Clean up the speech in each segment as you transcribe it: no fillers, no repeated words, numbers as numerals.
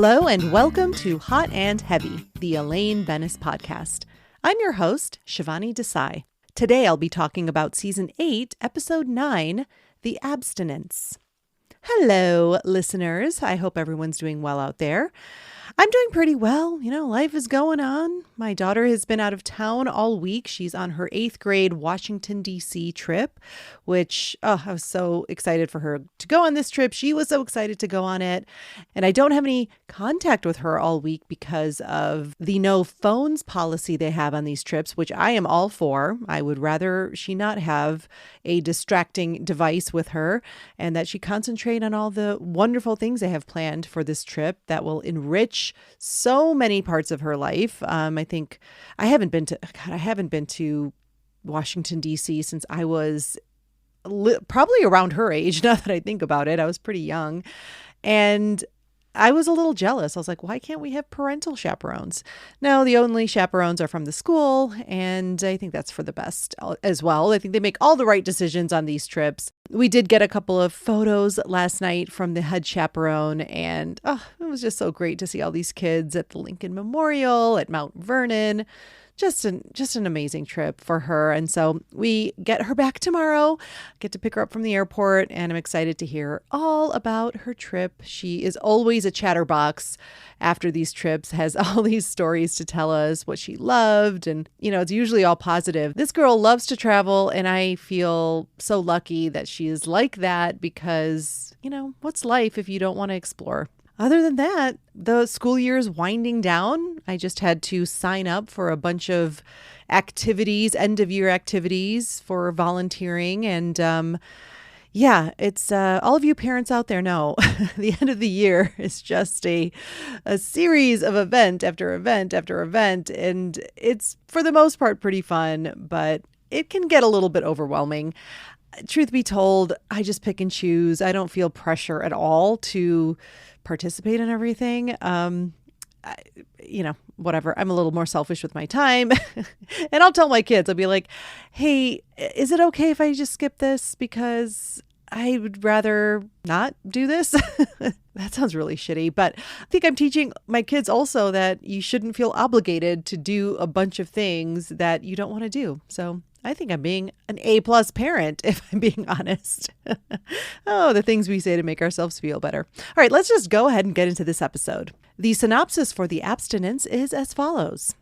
Hello and welcome to Hot and Heavy, the Elaine Venice podcast. I'm your host, Shivani Desai. Today I'll be talking about Season 8, Episode 9, The Abstinence. Hello, listeners. I hope everyone's doing well out there. I'm doing pretty well. Life is going on. My daughter has been out of town all week. She's on her 8th grade Washington, D.C. trip, which I was so excited for her to go on this trip. She was so excited to go on it. And I don't have any contact with her all week because of the no phones policy they have on these trips, which I am all for. I would rather she not have a distracting device with her and that she concentrate on all the wonderful things they have planned for this trip that will enrich so many parts of her life. I think I haven't been to Washington, D.C. since I was probably around her age. Now that I think about it, I was pretty young. And I was a little jealous. I was like, why can't we have parental chaperones? No, the only chaperones are from the school. And I think that's for the best as well. I think they make all the right decisions on these trips. We did get a couple of photos last night from the head chaperone. And it was just so great to see all these kids at the Lincoln Memorial, at Mount Vernon. Just an amazing trip for her. And so we get her back tomorrow, get to pick her up from the airport, and I'm excited to hear all about her trip. She is always a chatterbox after these trips, has all these stories to tell us, what she loved. And, it's usually all positive. This girl loves to travel, and I feel so lucky that she is like that because, what's life if you don't want to explore? Other than that, the school year is winding down. I just had to sign up for a bunch of activities, end of year activities for volunteering. And it's all of you parents out there know the end of the year is just a series of event after event after event. And it's for the most part pretty fun, but it can get a little bit overwhelming. Truth be told, I just pick and choose. I don't feel pressure at all to participate in everything. Whatever. I'm a little more selfish with my time. And I'll tell my kids, I'll be like, hey, is it okay if I just skip this? Because I would rather not do this. That sounds really shitty, but I think I'm teaching my kids also that you shouldn't feel obligated to do a bunch of things that you don't want to do. So I think I'm being an A+ parent, if I'm being honest. The things we say to make ourselves feel better. All right, let's just go ahead and get into this episode. The synopsis for The Abstinence is as follows.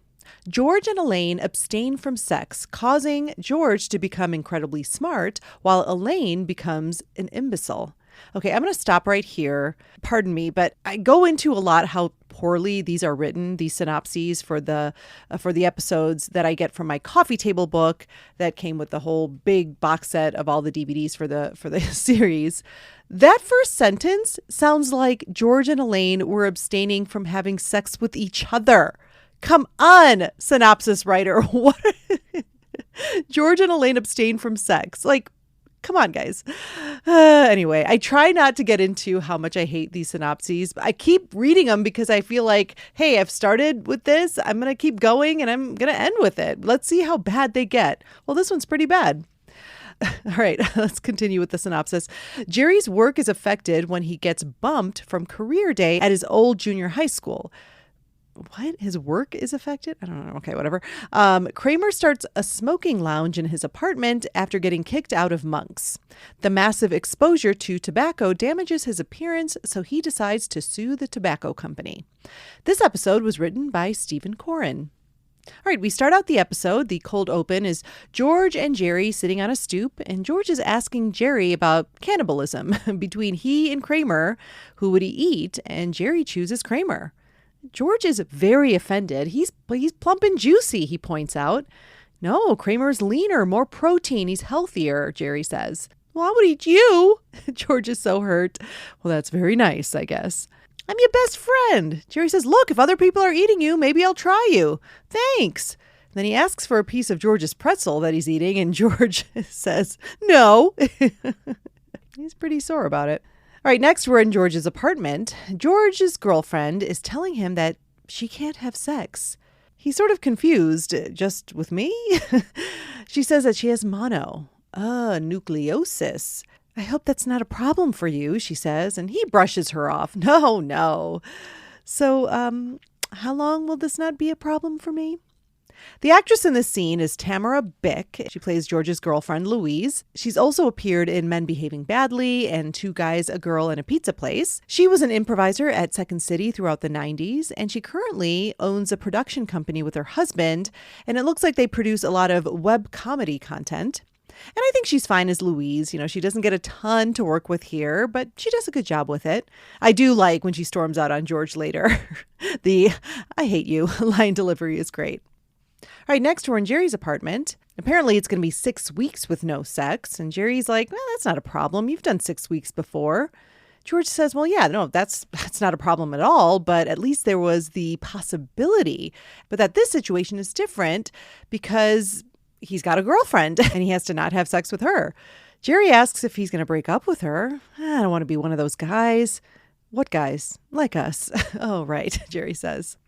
George and Elaine abstain from sex, causing George to become incredibly smart, while Elaine becomes an imbecile. Okay, I'm going to stop right here. Pardon me, but I go into a lot how poorly these are written, these synopses for the episodes that I get from my coffee table book that came with the whole big box set of all the DVDs for the series. That first sentence sounds like George and Elaine were abstaining from having sex with each other. Come on, synopsis writer. What? George and Elaine abstain from sex. Like, come on, guys. Anyway, I try not to get into how much I hate these synopses, but I keep reading them because I feel like, hey, I've started with this. I'm going to keep going and I'm going to end with it. Let's see how bad they get. Well, this one's pretty bad. All right, let's continue with the synopsis. Jerry's work is affected when he gets bumped from career day at his old junior high school. What? His work is affected? I don't know. Okay, whatever. Kramer starts a smoking lounge in his apartment after getting kicked out of Monk's. The massive exposure to tobacco damages his appearance, so he decides to sue the tobacco company. This episode was written by Stephen Coren. All right, we start out the episode. The cold open is George and Jerry sitting on a stoop, and George is asking Jerry about cannibalism. Between he and Kramer, who would he eat? And Jerry chooses Kramer. George is very offended. He's plump and juicy, he points out. No, Kramer's leaner, more protein. He's healthier, Jerry says. Well, I would eat you. George is so hurt. Well, that's very nice, I guess. I'm your best friend. Jerry says, look, if other people are eating you, maybe I'll try you. Thanks. Then he asks for a piece of George's pretzel that he's eating, and George says, no. He's pretty sore about it. All right, next we're in George's apartment. George's girlfriend is telling him that she can't have sex. He's sort of confused. Just with me? She says that she has mono. Nucleosis. I hope that's not a problem for you, she says, and he brushes her off. No. So, how long will this not be a problem for me? The actress in this scene is Tamara Bick. She plays George's girlfriend, Louise. She's also appeared in Men Behaving Badly and Two Guys, a Girl, and a Pizza Place. She was an improviser at Second City throughout the 90s, and she currently owns a production company with her husband, and it looks like they produce a lot of web comedy content. And I think she's fine as Louise. You know, she doesn't get a ton to work with here, but she does a good job with it. I do like when she storms out on George later. The "I hate you" line delivery is great. All right, next we're in Jerry's apartment. Apparently it's going to be 6 weeks with no sex. And Jerry's like, well, that's not a problem. You've done 6 weeks before. George says, well, yeah, no, that's not a problem at all. But at least there was the possibility. But that this situation is different because he's got a girlfriend and he has to not have sex with her. Jerry asks if he's going to break up with her. I don't want to be one of those guys. What guys? Like us. Oh, right, Jerry says.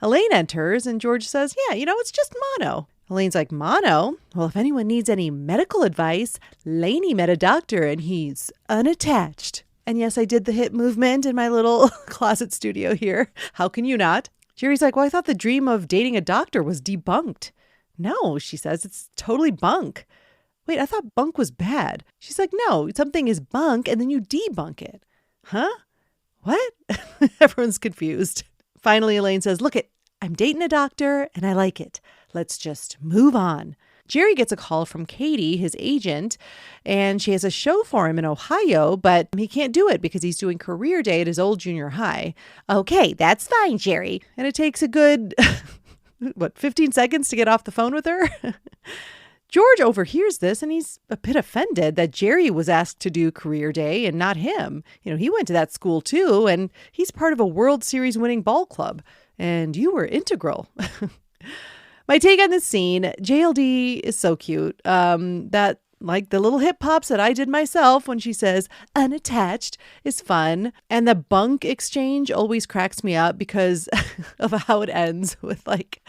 Elaine enters and George says, yeah, it's just mono. Elaine's like, mono? Well, if anyone needs any medical advice, Laney met a doctor and he's unattached. And yes, I did the hip movement in my little closet studio here. How can you not? Jerry's like, well, I thought the dream of dating a doctor was debunked. No, she says, it's totally bunk. Wait, I thought bunk was bad. She's like, no, something is bunk and then you debunk it. Huh? What? Everyone's confused. Finally, Elaine says, look I'm dating a doctor and I like it. Let's just move on. Jerry gets a call from Katie, his agent, and she has a show for him in Ohio, but he can't do it because he's doing career day at his old junior high. Okay, that's fine, Jerry. And it takes a good, 15 seconds to get off the phone with her? George overhears this and he's a bit offended that Jerry was asked to do career day and not him. He went to that school too, and he's part of a World Series winning ball club. And you were integral. My take on this scene, JLD is so cute. That, like the little hip pops that I did myself when she says unattached, is fun. And the bunk exchange always cracks me up because of how it ends with like,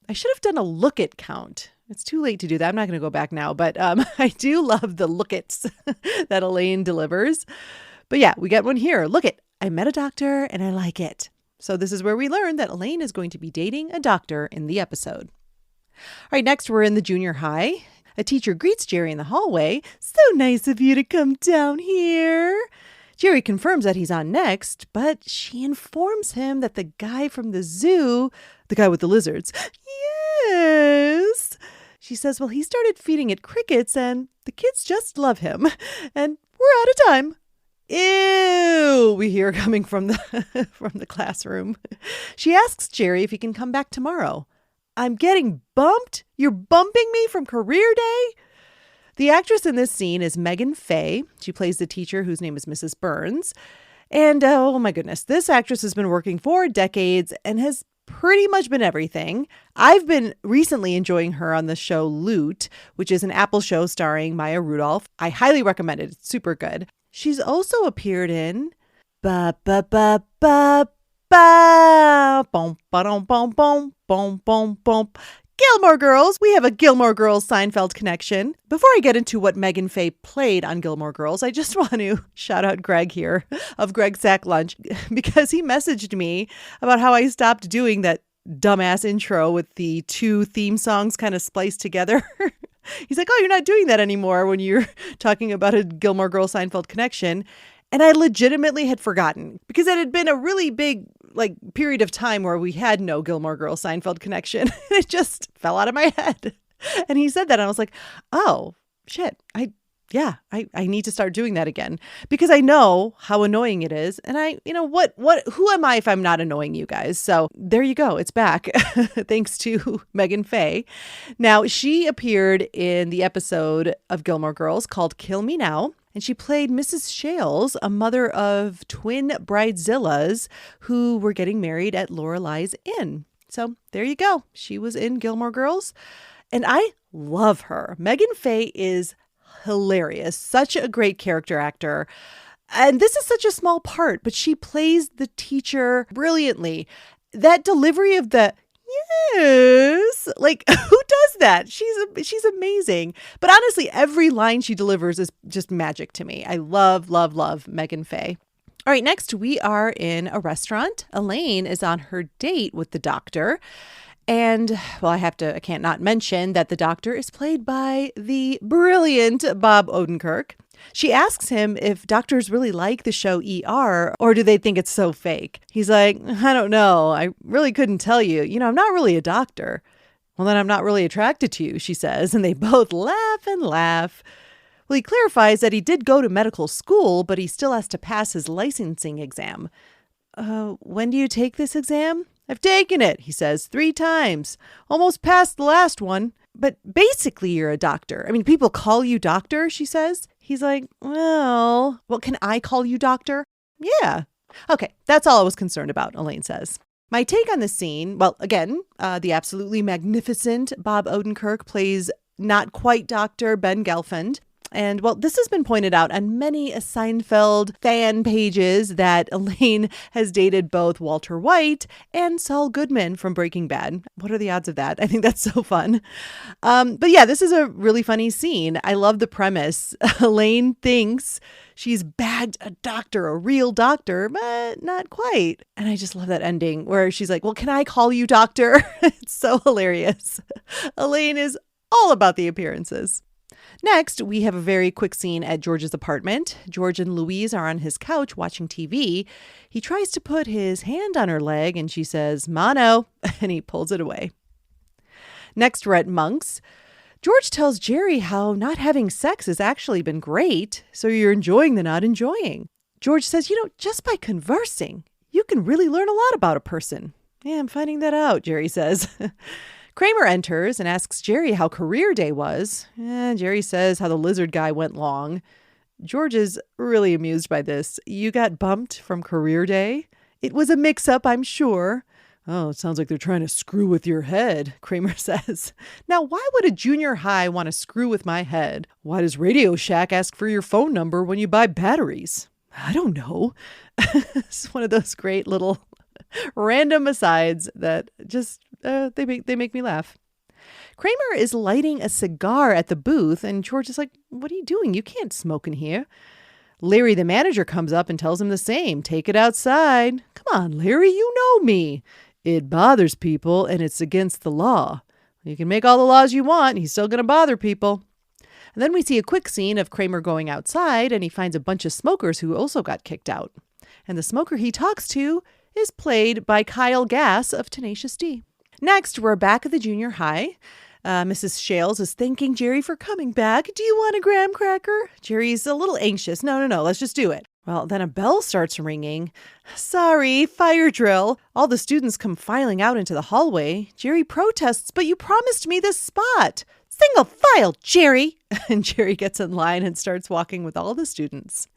I should have done a look it count. It's too late to do that. I'm not going to go back now, but I do love the look-its that Elaine delivers. But yeah, we get one here. I met a doctor and I like it. So this is where we learn that Elaine is going to be dating a doctor in the episode. All right, next we're in the junior high. A teacher greets Jerry in the hallway. So nice of you to come down here. Jerry confirms that he's on next, but she informs him that the guy from the zoo, the guy with the lizards, yes. She says, well, he started feeding it crickets and the kids just love him. And we're out of time. Ew, we hear coming from the classroom. She asks Jerry if he can come back tomorrow. I'm getting bumped? You're bumping me from career day? The actress in this scene is Megan Faye. She plays the teacher whose name is Mrs. Burns. And oh my goodness, this actress has been working for decades and has pretty much been everything. I've been recently enjoying her on the show Loot, which is an Apple show starring Maya Rudolph. I highly recommend it. It's super good. She's also appeared in Ba Ba Ba Ba Ba Bom Ba Dom Bom Bom Bom Bom Bom Gilmore Girls. We have a Gilmore Girls Seinfeld connection. Before I get into what Megan Faye played on Gilmore Girls, I just want to shout out Greg here of Greg Sack Lunch because he messaged me about how I stopped doing that dumbass intro with the two theme songs kind of spliced together. He's like, oh, you're not doing that anymore when you're talking about a Gilmore Girls Seinfeld connection. And I legitimately had forgotten because it had been a really big period of time where we had no Gilmore Girls Seinfeld connection. It just fell out of my head. And he said that and I was like, oh, shit. I need to start doing that again because I know how annoying it is. And who am I if I'm not annoying you guys? So there you go. It's back. Thanks to Megan Faye. Now, she appeared in the episode of Gilmore Girls called Kill Me Now. And she played Mrs. Shales, a mother of twin bridezillas who were getting married at Lorelei's Inn. So there you go. She was in Gilmore Girls. And I love her. Megan Faye is hilarious. Such a great character actor. And this is such a small part, but she plays the teacher brilliantly. That delivery of the yes, who does that? She's amazing. But honestly, every line she delivers is just magic to me. I love, love, love Megan Faye. All right, next we are in a restaurant. Elaine is on her date with the doctor. And, well, I can't not mention that the doctor is played by the brilliant Bob Odenkirk. She asks him if doctors really like the show ER or do they think it's so fake? He's like, I don't know. I really couldn't tell you. I'm not really a doctor. Well, then I'm not really attracted to you, she says. And they both laugh and laugh. Well, he clarifies that he did go to medical school, but he still has to pass his licensing exam. When do you take this exam? I've taken it, he says, 3 times. Almost passed the last one. But basically you're a doctor. I mean, people call you doctor, she says. He's like, well, can I call you doctor? Yeah. Okay, that's all I was concerned about, Elaine says. My take on this scene, well, again, the absolutely magnificent Bob Odenkirk plays not quite Dr. Ben Gelfand. And, well, this has been pointed out on many a Seinfeld fan pages that Elaine has dated both Walter White and Saul Goodman from Breaking Bad. What are the odds of that? I think that's so fun. But yeah, this is a really funny scene. I love the premise. Elaine thinks she's bagged a doctor, a real doctor, but not quite. And I just love that ending where she's like, well, can I call you doctor? It's so hilarious. Elaine is all about the appearances. Next, we have a very quick scene at George's apartment. George and Louise are on his couch watching TV. He tries to put his hand on her leg and she says, "Mono," and he pulls it away. Next, we're at Monk's. George tells Jerry how not having sex has actually been great, so you're enjoying the not enjoying. George says, just by conversing, you can really learn a lot about a person. Yeah, I'm finding that out, Jerry says. Kramer enters and asks Jerry how career day was. Jerry says how the lizard guy went long. George is really amused by this. You got bumped from career day? It was a mix-up, I'm sure. Oh, it sounds like they're trying to screw with your head, Kramer says. Now, why would a junior high want to screw with my head? Why does Radio Shack ask for your phone number when you buy batteries? I don't know. It's one of those great little random asides that just they make me laugh. Kramer is lighting a cigar at the booth, and George is like, "What are you doing? You can't smoke in here." Larry, the manager, comes up and tells him the same. "Take it outside." "Come on, Larry, you know me." "It bothers people, and it's against the law." "You can make all the laws you want. He's still going to bother people." And then we see a quick scene of Kramer going outside, and he finds a bunch of smokers who also got kicked out. And the smoker he talks to is played by Kyle Gass of Tenacious D. Next, we're back at the junior high. Mrs. Shales is thanking Jerry for coming back. "Do you want a graham cracker?" Jerry's a little anxious. No, let's just do it. Well, then a bell starts ringing. "Sorry, fire drill." All the students come filing out into the hallway. Jerry protests, "But you promised me this spot." "Single file, Jerry." And Jerry gets in line and starts walking with all the students.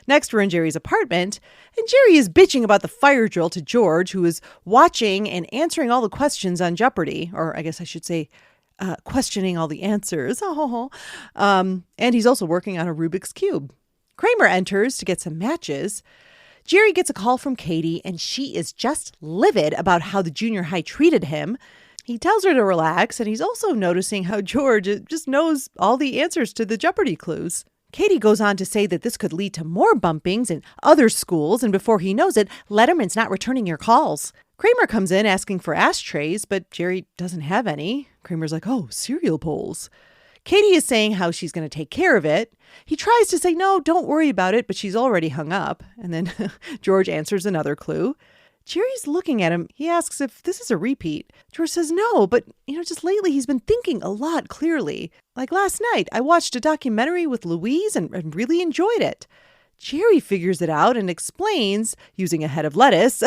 Next, we're in Jerry's apartment, and Jerry is bitching about the fire drill to George, who is watching and answering all the questions on Jeopardy, or I guess I should say questioning all the answers. And he's also working on a Rubik's Cube. Kramer enters to get some matches. Jerry gets a call from Katie, and she is just livid about how the junior high treated him. He tells her to relax, and he's also noticing how George just knows all the answers to the Jeopardy clues. Katie goes on to say that this could lead to more bumpings in other schools, and before he knows it, Letterman's not returning your calls. Kramer comes in asking for ashtrays, but Jerry doesn't have any. Kramer's like, "Oh, cereal bowls." Katie is saying how she's going to take care of it. He tries to say, "No, don't worry about it," but she's already hung up. And then George answers another clue. Jerry's looking at him. He asks if this is a repeat. George says no, but, just lately he's been thinking a lot clearly. Like last night, I watched a documentary with Louise and really enjoyed it. Jerry figures it out and explains, using a head of lettuce,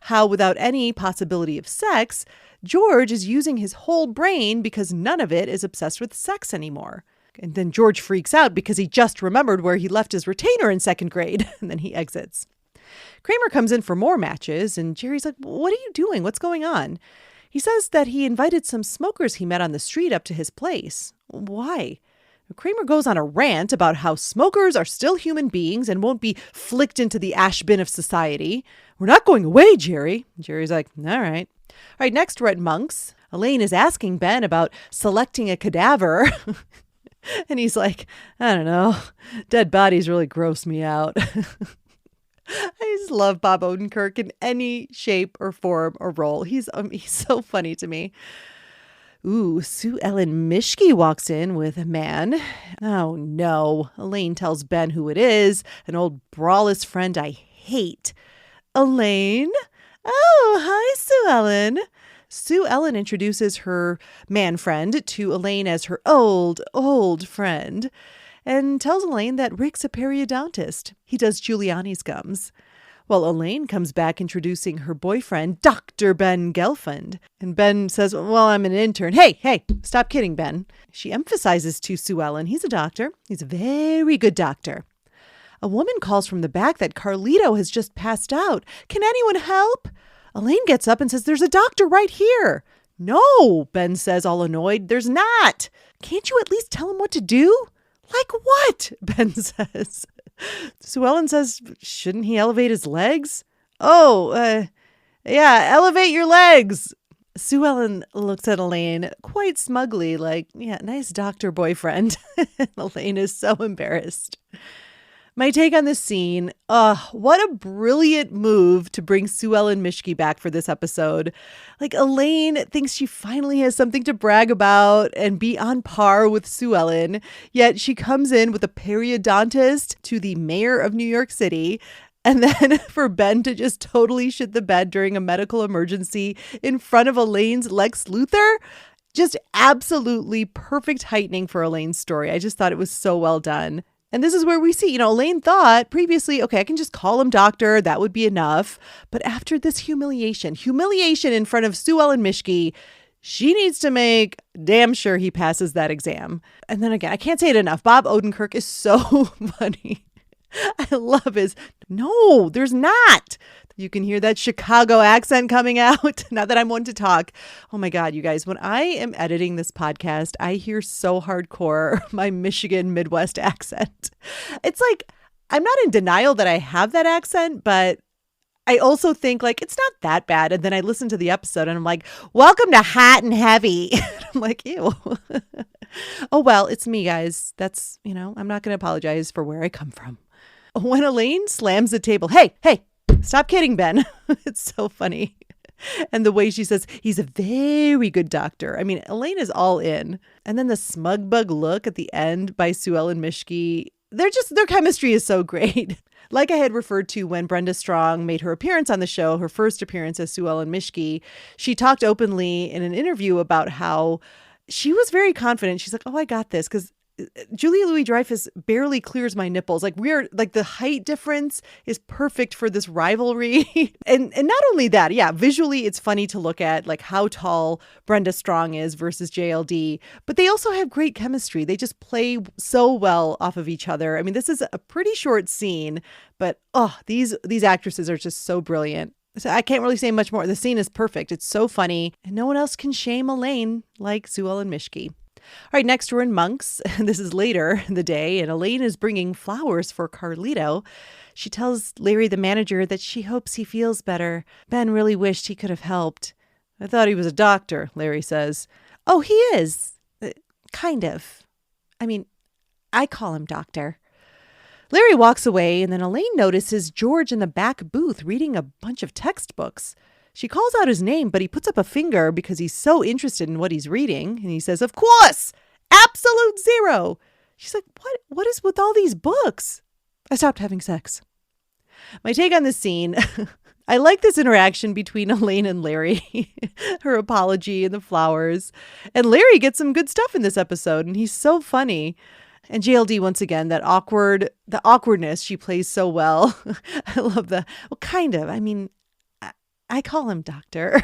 how without any possibility of sex, George is using his whole brain because none of it is obsessed with sex anymore. And then George freaks out because he just remembered where he left his retainer in second grade, and then he exits. Kramer comes in for more matches, and Jerry's like, "What are you doing? What's going on?" He says that he invited some smokers he met on the street up to his place. Why? Kramer goes on a rant about how smokers are still human beings and won't be flicked into the ash bin of society. "We're not going away, Jerry." Jerry's like, "All right." All right, next we're at Monk's. Elaine is asking Ben about selecting a cadaver. And he's like, "I don't know. Dead bodies really gross me out." I just love Bob Odenkirk in any shape or form or role. He's so funny to me. Ooh, Sue Ellen Mischke walks in with a man. Oh no. Elaine tells Ben who it is, an old brawless friend I hate. Elaine? Oh, hi, Sue Ellen. Sue Ellen introduces her man friend to Elaine as her old friend and tells Elaine that Rick's a periodontist. He does Giuliani's gums. Well, Elaine comes back introducing her boyfriend, Dr. Ben Gelfand. And Ben says, well, I'm an intern. Hey, stop kidding, Ben. She emphasizes to Sue Ellen, he's a doctor. He's a very good doctor. A woman calls from the back that Carlito has just passed out. Can anyone help? Elaine gets up and says, there's a doctor right here. No, Ben says, all annoyed. There's not. Can't you at least tell him what to do? Like what? Ben says. Sue Ellen says, shouldn't he elevate his legs? Yeah, elevate your legs. Sue Ellen looks at Elaine quite smugly, like, yeah, nice doctor boyfriend. Elaine is so embarrassed. My take on this scene, what a brilliant move to bring Sue Ellen Mischke back for this episode. Like, Elaine thinks she finally has something to brag about and be on par with Sue Ellen, yet she comes in with a periodontist to the mayor of New York City, and then for Ben to just totally shit the bed during a medical emergency in front of Elaine's Lex Luthor. Just absolutely perfect heightening for Elaine's story. I just thought it was so well done. And this is where we see, Elaine thought previously, okay, I can just call him doctor. That would be enough. But after this humiliation in front of Sue Ellen Mischke, she needs to make damn sure he passes that exam. And then again, I can't say it enough. Bob Odenkirk is so funny. I love his, no, there's not. You can hear that Chicago accent coming out. Not that I'm one to talk. Oh my God, you guys, when I am editing this podcast, I hear so hardcore my Michigan Midwest accent. It's like, I'm not in denial that I have that accent, but I also think like, it's not that bad. And then I listen to the episode and I'm like, welcome to Hot and Heavy. I'm like, ew. Oh, well, it's me, guys. That's, I'm not going to apologize for where I come from. When Elaine slams the table, hey, stop kidding, Ben. It's so funny. And the way she says, he's a very good doctor. I mean, Elaine is all in. And then the smug bug look at the end by Sue Ellen Mischke, their chemistry is so great. Like I had referred to when Brenda Strong made her appearance on the show, her first appearance as Sue Ellen Mischke, she talked openly in an interview about how she was very confident. She's like, oh, I got this. Because Julia Louis-Dreyfus barely clears my nipples. Like the height difference is perfect for this rivalry. and not only that, yeah, visually it's funny to look at like how tall Brenda Strong is versus JLD, but they also have great chemistry. They just play so well off of each other. I mean, this is a pretty short scene, but these actresses are just so brilliant. So I can't really say much more. The scene is perfect. It's so funny, and no one else can shame Elaine like Sue Ellen Mischke. All right, next we're in Monk's. This is later in the day, and Elaine is bringing flowers for Carlito. She tells Larry, the manager, that she hopes he feels better. Ben really wished he could have helped. I thought he was a doctor, Larry says. Oh, he is. Kind of. I mean, I call him doctor. Larry walks away, and then Elaine notices George in the back booth reading a bunch of textbooks. She calls out his name, but he puts up a finger because he's so interested in what he's reading. And he says, of course, absolute zero. She's like, what is with all these books? I stopped having sex. My take on this scene, I like this interaction between Elaine and Larry, her apology and the flowers. And Larry gets some good stuff in this episode, and he's so funny. And JLD, once again, the awkwardness she plays so well. I love kind of. I mean, I call him doctor.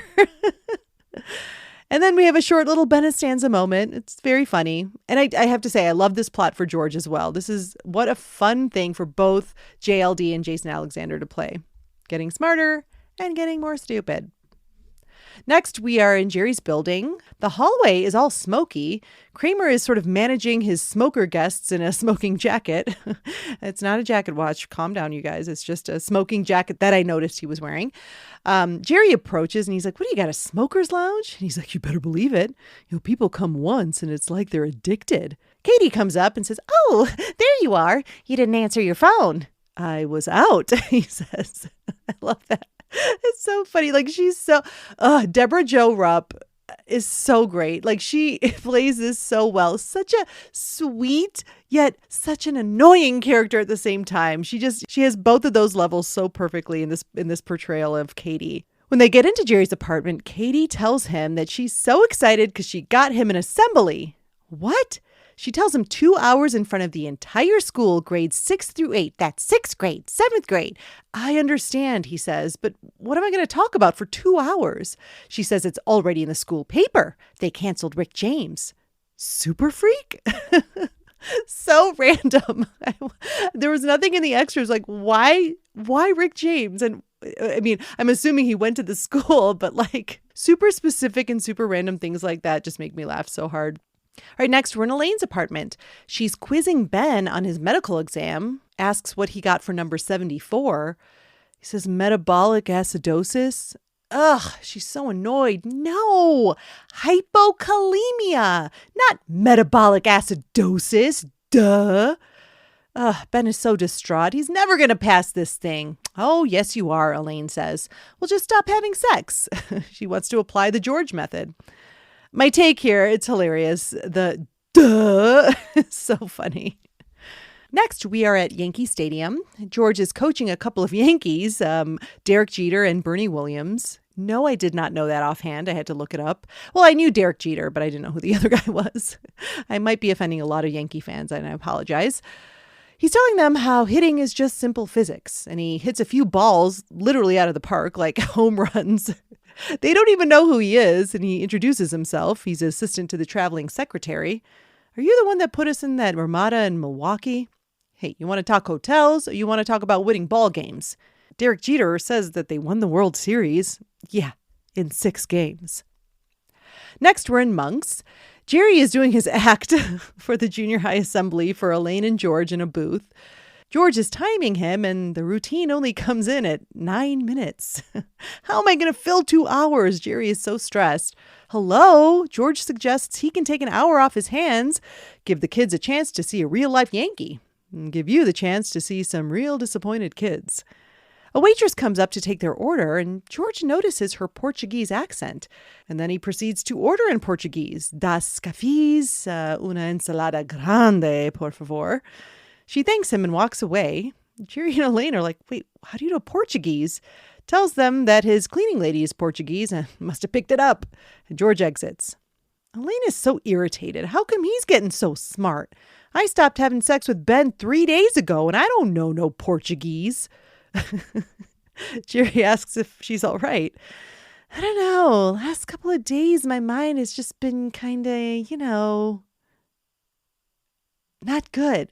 And then we have a short little Benestanza moment. It's very funny. And I have to say, I love this plot for George as well. This is what a fun thing for both JLD and Jason Alexander to play. Getting smarter and getting more stupid. Next, we are in Jerry's building. The hallway is all smoky. Kramer is sort of managing his smoker guests in a smoking jacket. It's not a jacket watch. Calm down, you guys. It's just a smoking jacket that I noticed he was wearing. Jerry approaches and he's like, what do you got, a smoker's lounge? And he's like, you better believe it. People come once and it's like they're addicted. Katie comes up and says, oh, there you are. You didn't answer your phone. I was out, he says. I love that. It's so funny. Like Deborah Jo Rupp is so great. Like she plays this so well. Such a sweet, yet such an annoying character at the same time. She has both of those levels so perfectly in this portrayal of Katie. When they get into Jerry's apartment, Katie tells him that she's so excited because she got him an assembly. What? She tells him 2 hours in front of the entire school, grades 6 through 8. That's 6th grade, 7th grade. I understand, he says, but what am I going to talk about for 2 hours? She says it's already in the school paper. They canceled Rick James. Super freak? So random. There was nothing in the extras like, why Rick James? And I mean, I'm assuming he went to the school, but like super specific and super random things like that just make me laugh so hard. All right, next, we're in Elaine's apartment. She's quizzing Ben on his medical exam, asks what he got for number 74. He says, metabolic acidosis. Ugh, she's so annoyed. No, hypokalemia, not metabolic acidosis. Duh. Ben is so distraught. He's never going to pass this thing. Oh, yes, you are, Elaine says. Well, just stop having sex. She wants to apply the George method. My take here, it's hilarious. The duh is so funny. Next, we are at Yankee Stadium. George is coaching a couple of Yankees, Derek Jeter and Bernie Williams. No, I did not know that offhand. I had to look it up. Well, I knew Derek Jeter, but I didn't know who the other guy was. I might be offending a lot of Yankee fans, and I apologize. He's telling them how hitting is just simple physics, and he hits a few balls literally out of the park, like home runs. They don't even know who he is, and he introduces himself. He's an assistant to the traveling secretary. Are you the one that put us in that Ramada in Milwaukee? Hey, you want to talk hotels, or you want to talk about winning ball games? Derek Jeter says that they won the World Series. Yeah, in 6 games. Next, we're in Monk's. Jerry is doing his act for the junior high assembly for Elaine and George in a booth. George is timing him, and the routine only comes in at 9 minutes. How am I going to fill 2 hours? Jerry is so stressed. Hello? George suggests he can take an hour off his hands, give the kids a chance to see a real-life Yankee, and give you the chance to see some real disappointed kids. A waitress comes up to take their order, and George notices her Portuguese accent. And then he proceeds to order in Portuguese. Das cafés, una ensalada grande, por favor. She thanks him and walks away. Jerry and Elaine are like, wait, how do you know Portuguese? Tells them that his cleaning lady is Portuguese and must have picked it up. And George exits. Elaine is so irritated. How come he's getting so smart? I stopped having sex with Ben 3 days ago and I don't know no Portuguese. Jerry asks if she's all right. I don't know. Last couple of days, my mind has just been kind of, not good.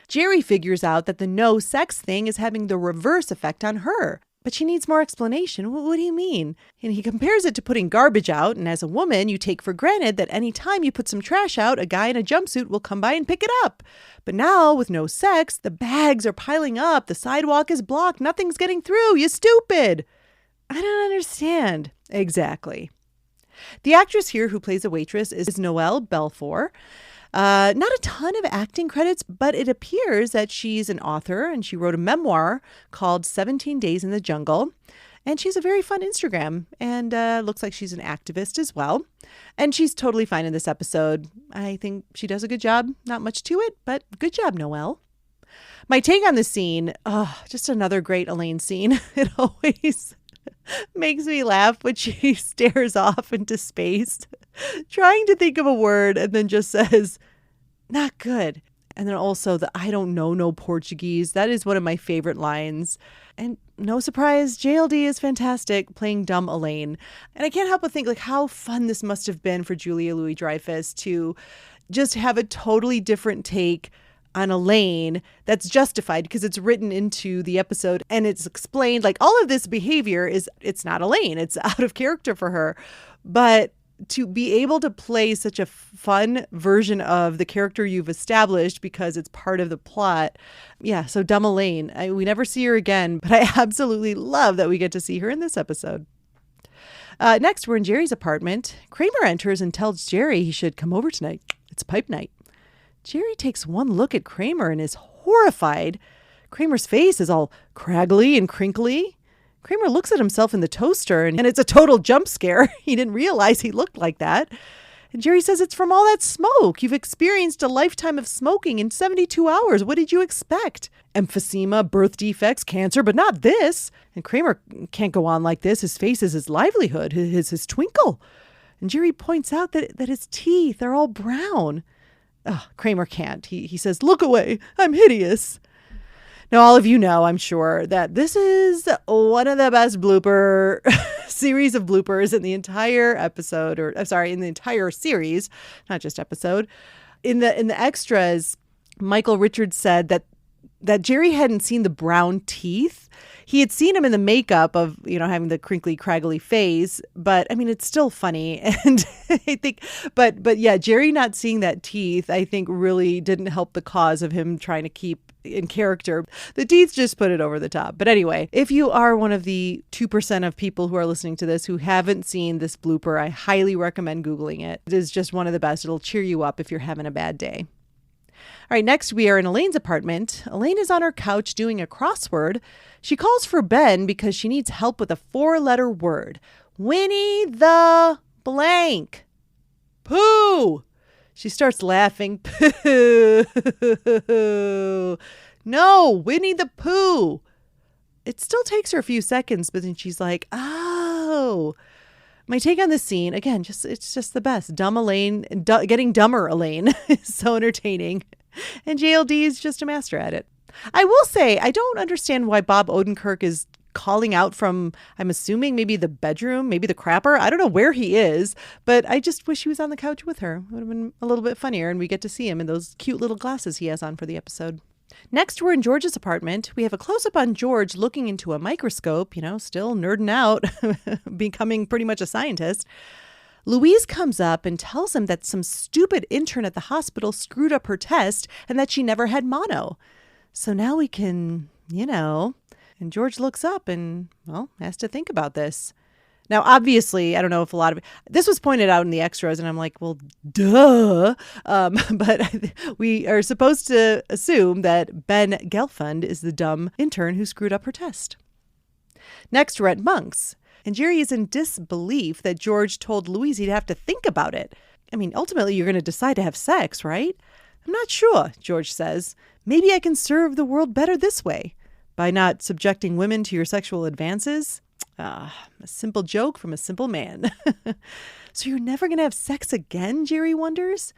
Jerry figures out that the no sex thing is having the reverse effect on her. But she needs more explanation. What do you mean? And he compares it to putting garbage out. And as a woman, you take for granted that any time you put some trash out, a guy in a jumpsuit will come by and pick it up. But now, with no sex, the bags are piling up. The sidewalk is blocked. Nothing's getting through. You stupid. I don't understand. Exactly. The actress here who plays a waitress is Noelle Belfour. Not a ton of acting credits, but it appears that she's an author and she wrote a memoir called 17 Days in the Jungle. And she's a very fun Instagram and looks like she's an activist as well. And she's totally fine in this episode. I think she does a good job. Not much to it, but good job, Noelle. My take on the scene, just another great Elaine scene. It always makes me laugh when she stares off into space, trying to think of a word and then just says, not good. And then also the I don't know no Portuguese. That is one of my favorite lines. And no surprise, JLD is fantastic playing Dumb Elaine. And I can't help but think like how fun this must have been for Julia Louis-Dreyfus to just have a totally different take on Elaine that's justified because it's written into the episode and it's explained like all of this behavior it's not Elaine. It's out of character for her. But to be able to play such a fun version of the character you've established because it's part of the plot. Yeah, so Dumb Elaine. We never see her again, but I absolutely love that we get to see her in this episode. Next, we're in Jerry's apartment. Kramer enters and tells Jerry he should come over tonight. It's pipe night. Jerry takes one look at Kramer and is horrified. Kramer's face is all craggly and crinkly. Kramer looks at himself in the toaster and it's a total jump scare. He didn't realize he looked like that. And Jerry says it's from all that smoke. You've experienced a lifetime of smoking in 72 hours. What did you expect? Emphysema, birth defects, cancer, but not this. And Kramer can't go on like this. His face is his livelihood, his twinkle. And Jerry points out that his teeth are all brown. Kramer can't. He says, look away. I'm hideous. Now, all of you know, I'm sure, that this is one of the best series of bloopers in the entire episode, in the entire series, not just episode. In the extras, Michael Richards said that Jerry hadn't seen the brown teeth. He had seen him in the makeup of, having the crinkly, craggly face, but I mean, it's still funny. And I think, but yeah, Jerry not seeing that teeth, I think really didn't help the cause of him trying to keep in character. The teeth just put it over the top. But anyway, if you are one of the 2% of people who are listening to this who haven't seen this blooper, I highly recommend Googling it. It is just one of the best. It'll cheer you up if you're having a bad day. All right, next we are in Elaine's apartment. Elaine is on her couch doing a crossword. She calls for Ben because she needs help with a 4-letter word. Winnie the blank. Pooh. She starts laughing. Pooh. No, Winnie the Pooh. It still takes her a few seconds, but then she's like, oh. My take on this scene, again, it's just the best. Dumb Elaine, getting dumber Elaine is so entertaining. And JLD is just a master at it. I will say, I don't understand why Bob Odenkirk is calling out from, I'm assuming maybe the bedroom, maybe the crapper. I don't know where he is, but I just wish he was on the couch with her. It would have been a little bit funnier, and we get to see him in those cute little glasses he has on for the episode. Next, we're in George's apartment. We have a close-up on George looking into a microscope, still nerding out, becoming pretty much a scientist. Louise comes up and tells him that some stupid intern at the hospital screwed up her test and that she never had mono. So now we can, and George looks up and, has to think about this. Now, obviously, I don't know if this was pointed out in the extras, and I'm like, well, duh. But we are supposed to assume that Ben Gelfand is the dumb intern who screwed up her test. Next, we're at Monk's, and Jerry is in disbelief that George told Louise he'd have to think about it. I mean, ultimately, you're going to decide to have sex, right? I'm not sure, George says. Maybe I can serve the world better this way, by not subjecting women to your sexual advances. A simple joke from a simple man. So you're never going to have sex again, Jerry wonders?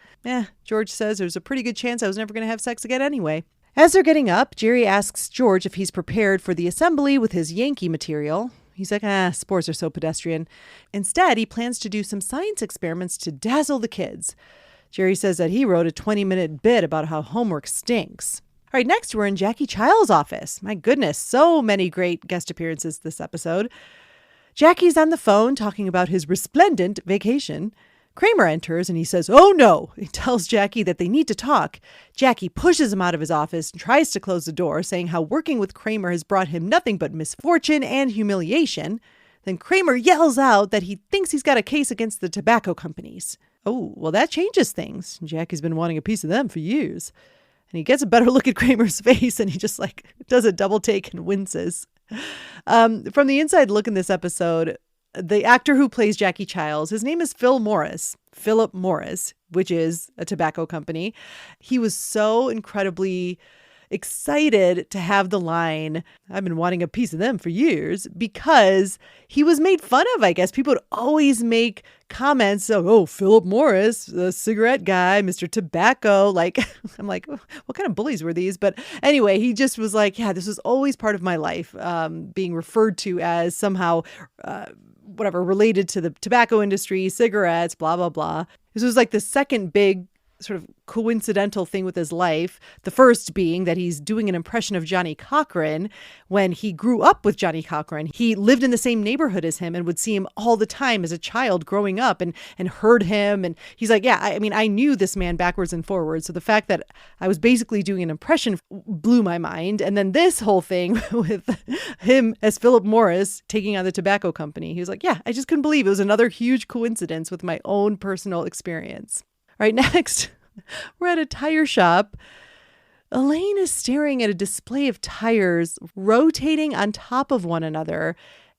George says there's a pretty good chance I was never going to have sex again anyway. As they're getting up, Jerry asks George if he's prepared for the assembly with his Yankee material. He's like, sports are so pedestrian. Instead, he plans to do some science experiments to dazzle the kids. Jerry says that he wrote a 20-minute bit about how homework stinks. All right, next we're in Jackie Child's office. My goodness, so many great guest appearances this episode. Jackie's on the phone talking about his resplendent vacation. Kramer enters and he says, oh no. He tells Jackie that they need to talk. Jackie pushes him out of his office and tries to close the door, saying how working with Kramer has brought him nothing but misfortune and humiliation. Then Kramer yells out that he thinks he's got a case against the tobacco companies. Oh, well, that changes things. Jackie's been wanting a piece of them for years. And he gets a better look at Kramer's face and he just does a double take and winces. From the inside look in this episode, the actor who plays Jackie Childs, his name is Philip Morris, which is a tobacco company. He was so incredibly excited to have the line, I've been wanting a piece of them for years, because he was made fun of, I guess. People would always make comments, Philip Morris, the cigarette guy, Mr. Tobacco. I'm like, what kind of bullies were these? But anyway, he just was like, this was always part of my life, being referred to as somehow, related to the tobacco industry, cigarettes, blah, blah, blah. This was like the second big sort of coincidental thing with his life. The first being that he's doing an impression of Johnny Cochran when he grew up with Johnny Cochran. He lived in the same neighborhood as him and would see him all the time as a child growing up and heard him. And he's like, I knew this man backwards and forwards. So the fact that I was basically doing an impression blew my mind. And then this whole thing with him as Philip Morris taking on the tobacco company, he was like, I just couldn't believe it was another huge coincidence with my own personal experience. All right, next, we're at a tire shop. Elaine is staring at a display of tires rotating on top of one another,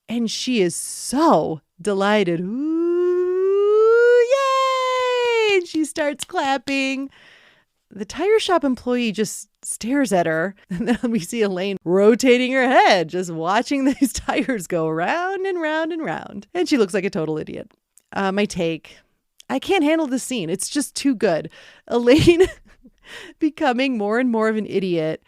and she is so delighted. Ooh, yay! And she starts clapping. The tire shop employee just stares at her, and then we see Elaine rotating her head, just watching these tires go round and round and round. And she looks like a total idiot. My take, I can't handle this scene. It's just too good. Elaine becoming more and more of an idiot.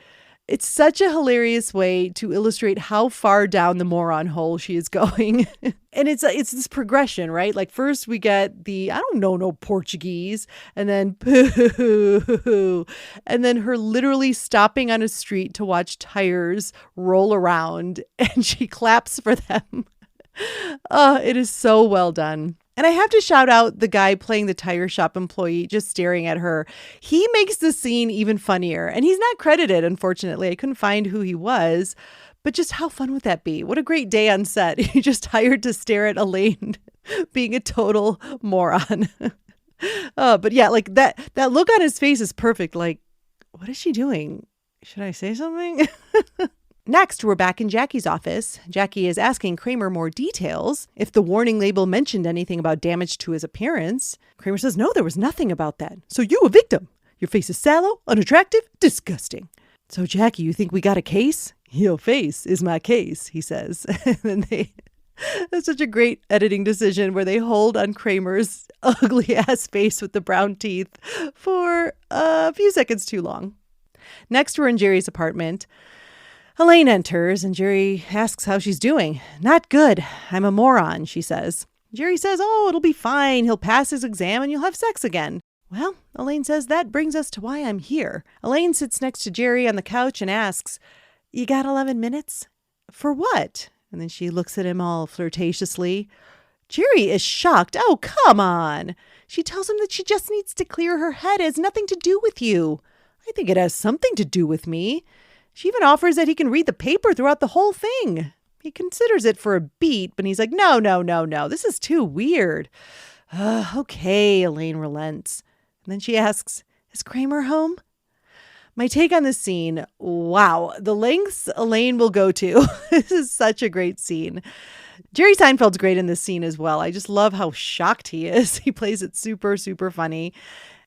It's such a hilarious way to illustrate how far down the moron hole she is going. And it's this progression, right? Like first we get the, I don't know, no Portuguese, and then poo, and then her literally stopping on a street to watch tires roll around, and she claps for them. Oh, it is so well done. And I have to shout out the guy playing the tire shop employee just staring at her. He makes the scene even funnier. And he's not credited, unfortunately. I couldn't find who he was. But just how fun would that be? What a great day on set. He just hired to stare at Elaine being a total moron. But yeah, like that look on his face is perfect. Like, what is she doing? Should I say something? Next, we're back in Jackie's office. Jackie is asking Kramer more details. If the warning label mentioned anything about damage to his appearance. Kramer says, no, there was nothing about that. So you a victim. Your face is sallow, unattractive, disgusting. So Jackie, you think we got a case? Your face is my case, he says. And then that's such a great editing decision where they hold on Kramer's ugly ass face with the brown teeth for a few seconds too long. Next, we're in Jerry's apartment. Elaine enters and Jerry asks how she's doing. Not good. I'm a moron, she says. Jerry says, oh, it'll be fine. He'll pass his exam and you'll have sex again. Well, Elaine says, that brings us to why I'm here. Elaine sits next to Jerry on the couch and asks, you got 11 minutes? For what? And then she looks at him all flirtatiously. Jerry is shocked. Oh, come on. She tells him that she just needs to clear her head. It has nothing to do with you. I think it has something to do with me. She even offers that he can read the paper throughout the whole thing. He considers it for a beat, but he's like, no. This is too weird. Okay, Elaine relents. And then she asks, is Kramer home? My take on this scene, wow, the lengths Elaine will go to. This is such a great scene. Jerry Seinfeld's great in this scene as well. I just love how shocked he is. He plays it super, super funny.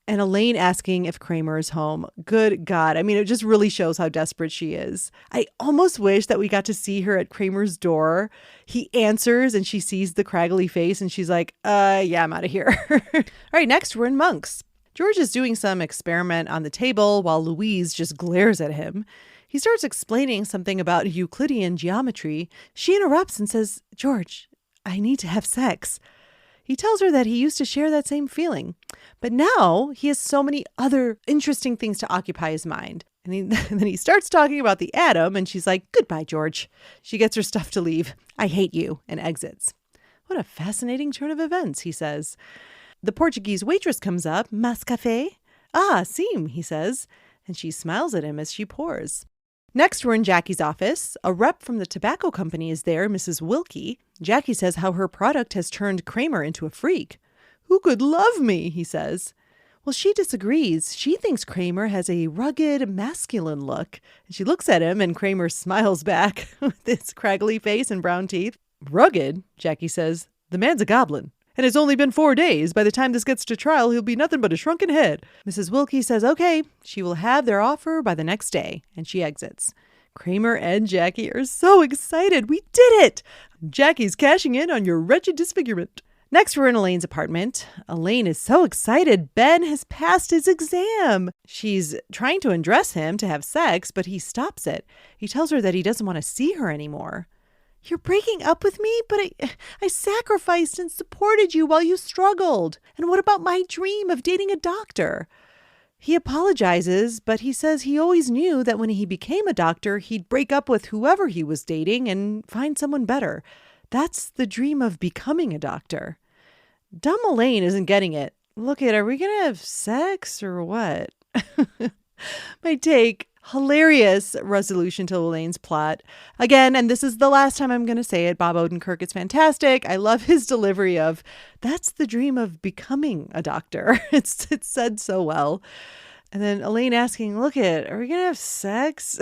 And Elaine asking if Kramer is home. Good God. I mean, it just really shows how desperate she is. I almost wish that we got to see her at Kramer's door. He answers and she sees the craggly face and she's like, yeah, I'm out of here. All right, next we're in Monk's. George is doing some experiment on the table while Louise just glares at him. He starts explaining something about Euclidean geometry. She interrupts and says, George, I need to have sex. He tells her that he used to share that same feeling, but now he has so many other interesting things to occupy his mind. And then he starts talking about the atom, and she's like, goodbye, George. She gets her stuff to leave. I hate you, and exits. What a fascinating turn of events, he says. The Portuguese waitress comes up. Mas café? Ah, sim, he says, and she smiles at him as she pours. Next, we're in Jackie's office. A rep from the tobacco company is there, Mrs. Wilkie. Jackie says how her product has turned Kramer into a freak. Who could love me, he says. Well, she disagrees. She thinks Kramer has a rugged, masculine look. And she looks at him, and Kramer smiles back with his craggly face and brown teeth. Rugged, Jackie says. The man's a goblin. And it's only been 4 days. By the time this gets to trial, he'll be nothing but a shrunken head. Mrs. Wilkie says, okay, she will have their offer by the next day. And she exits. Kramer and Jackie are so excited. We did it! Jackie's cashing in on your wretched disfigurement. Next, we're in Elaine's apartment. Elaine is so excited. Ben has passed his exam. She's trying to undress him to have sex, but he stops it. He tells her that he doesn't want to see her anymore. You're breaking up with me, but I sacrificed and supported you while you struggled. And what about my dream of dating a doctor? He apologizes, but he says he always knew that when he became a doctor, he'd break up with whoever he was dating and find someone better. That's the dream of becoming a doctor. Dumb Elaine isn't getting it. Look at, are we going to have sex or what? My take. Hilarious resolution to Elaine's plot. Again, and this is the last time I'm going to say it, Bob Odenkirk is fantastic. I love his delivery of, that's the dream of becoming a doctor. It's said so well. And then Elaine asking, look it, are we going to have sex?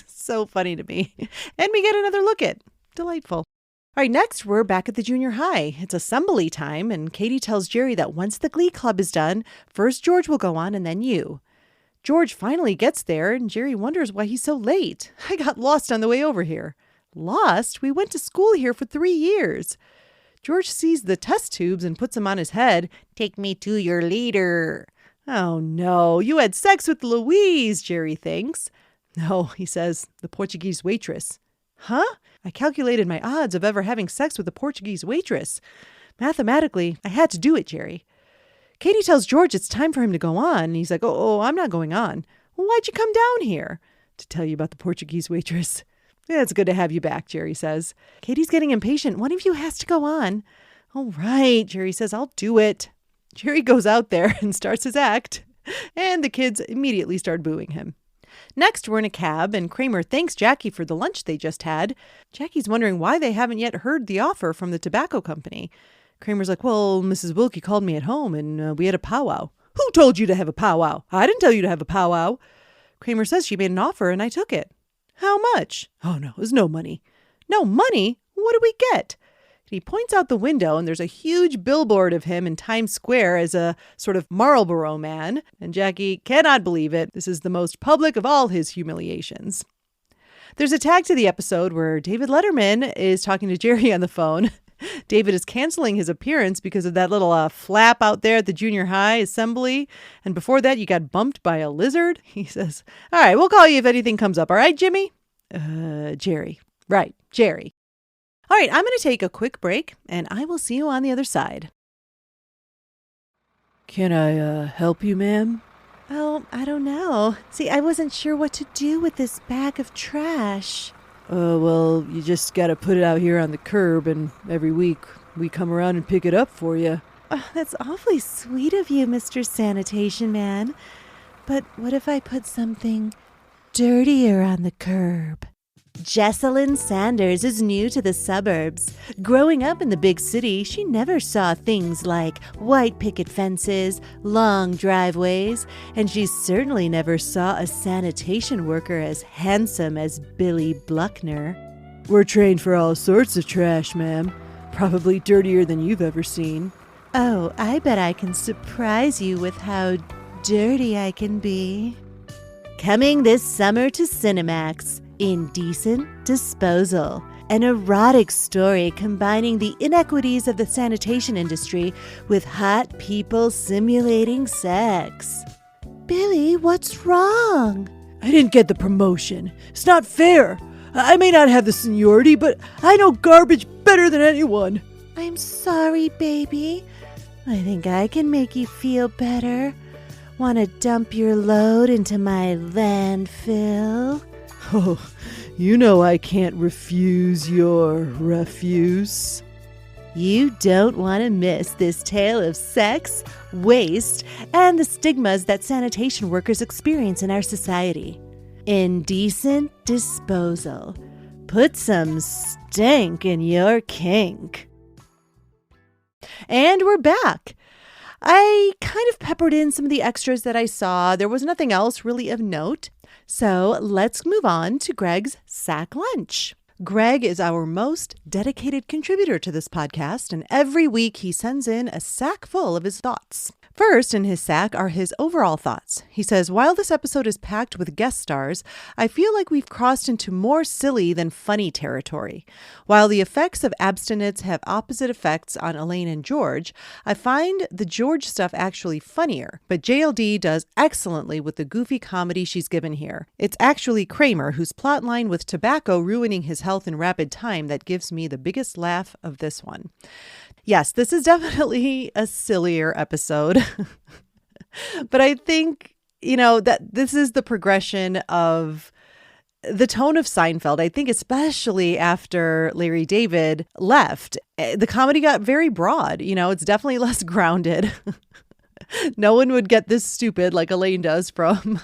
So funny to me. And we get another look it. Delightful. All right, next we're back at the junior high. It's assembly time, and Katie tells Jerry that once the glee club is done, first George will go on and then you. George finally gets there, and Jerry wonders why he's so late. I got lost on the way over here. Lost? We went to school here for 3 years. George sees the test tubes and puts them on his head. Take me to your leader. Oh no, you had sex with Louise, Jerry thinks. No, he says, the Portuguese waitress. Huh? I calculated my odds of ever having sex with a Portuguese waitress. Mathematically, I had to do it, Jerry. Katie tells George it's time for him to go on. And he's like, oh, I'm not going on. Well, why'd you come down here? To tell you about the Portuguese waitress. Yeah, it's good to have you back, Jerry says. Katie's getting impatient. One of you has to go on. All right, Jerry says, I'll do it. Jerry goes out there and starts his act. And the kids immediately start booing him. Next, we're in a cab, and Kramer thanks Jackie for the lunch they just had. Jackie's wondering why they haven't yet heard the offer from the tobacco company. Kramer's like, well, Mrs. Wilkie called me at home, and we had a powwow. Who told you to have a powwow? I didn't tell you to have a powwow. Kramer says she made an offer, and I took it. How much? Oh, no, it was no money. No money? What do we get? He points out the window, and there's a huge billboard of him in Times Square as a sort of Marlboro man. And Jackie cannot believe it. This is the most public of all his humiliations. There's a tag to the episode where David Letterman is talking to Jerry on the phone. David is canceling his appearance because of that little flap out there at the junior high assembly. And before that, you got bumped by a lizard. He says, all right, we'll call you if anything comes up. All right, Jimmy? Jerry. Right, Jerry. All right, I'm going to take a quick break, and I will see you on the other side. Can I help you, ma'am? Oh, I don't know. See, I wasn't sure what to do with this bag of trash. Well, you just got to put it out here on the curb, and every week we come around and pick it up for you. Oh, that's awfully sweet of you, Mr. Sanitation Man. But what if I put something dirtier on the curb? Jessalyn Sanders is new to the suburbs. Growing up in the big city, she never saw things like white picket fences, long driveways, and she certainly never saw a sanitation worker as handsome as Billy Bluckner. We're trained for all sorts of trash, ma'am. Probably dirtier than you've ever seen. Oh, I bet I can surprise you with how dirty I can be. Coming this summer to Cinemax. Indecent Disposal, an erotic story combining the inequities of the sanitation industry with hot people simulating sex. Billy, what's wrong? I didn't get the promotion. It's not fair. I may not have the seniority, but I know garbage better than anyone. I'm sorry, baby. I think I can make you feel better. Want to dump your load into my landfill? Oh, you know I can't refuse your refuse. You don't want to miss this tale of sex, waste, and the stigmas that sanitation workers experience in our society. Indecent Disposal. Put some stank in your kink. And we're back. I kind of peppered in some of the extras that I saw. There was nothing else really of note. So let's move on to Greg's Sack Lunch. Greg is our most dedicated contributor to this podcast, and every week he sends in a sack full of his thoughts. First in his sack are his overall thoughts. He says, while this episode is packed with guest stars, I feel like we've crossed into more silly than funny territory. While the effects of abstinence have opposite effects on Elaine and George, I find the George stuff actually funnier. But JLD does excellently with the goofy comedy she's given here. It's actually Kramer, whose plotline with tobacco ruining his health in rapid time, that gives me the biggest laugh of this one. Yes, this is definitely a sillier episode. But I think, that this is the progression of the tone of Seinfeld. I think especially after Larry David left, the comedy got very broad. It's definitely less grounded. No one would get this stupid like Elaine does from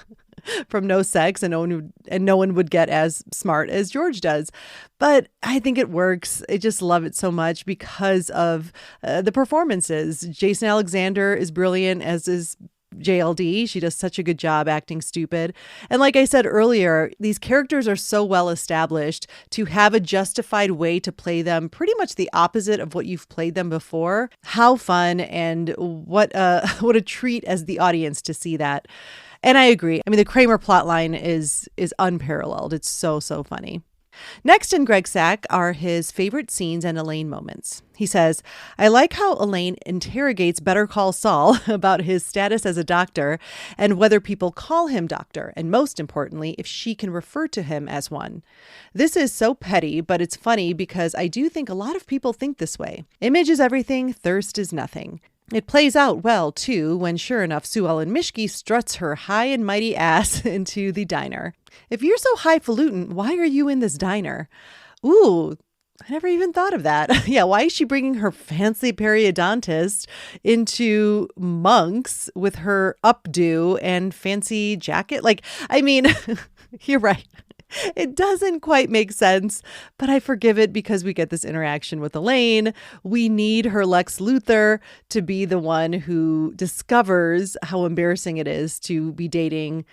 No Sex, and no one would get as smart as George does. But I think it works. I just love it so much because of the performances. Jason Alexander is brilliant, as is JLD. She does such a good job acting stupid. And like I said earlier, these characters are so well established to have a justified way to play them pretty much the opposite of what you've played them before. How fun, and what a treat as the audience to see that. And I agree. I mean, the Kramer plotline is unparalleled. It's so funny. Next in Greg's sack are his favorite scenes and Elaine moments. He says, I like how Elaine interrogates Better Call Saul about his status as a doctor and whether people call him doctor, and most importantly, if she can refer to him as one. This is so petty, but it's funny because I do think a lot of people think this way. Image is everything, thirst is nothing. It plays out well, too, when sure enough, Sue Ellen Mishke struts her high and mighty ass into the diner. If you're so highfalutin, why are you in this diner? Ooh, I never even thought of that. Yeah, why is she bringing her fancy periodontist into Monk's with her updo and fancy jacket? Like, I mean, you're right. It doesn't quite make sense, but I forgive it because we get this interaction with Elaine. We need her Lex Luthor to be the one who discovers how embarrassing it is to be dating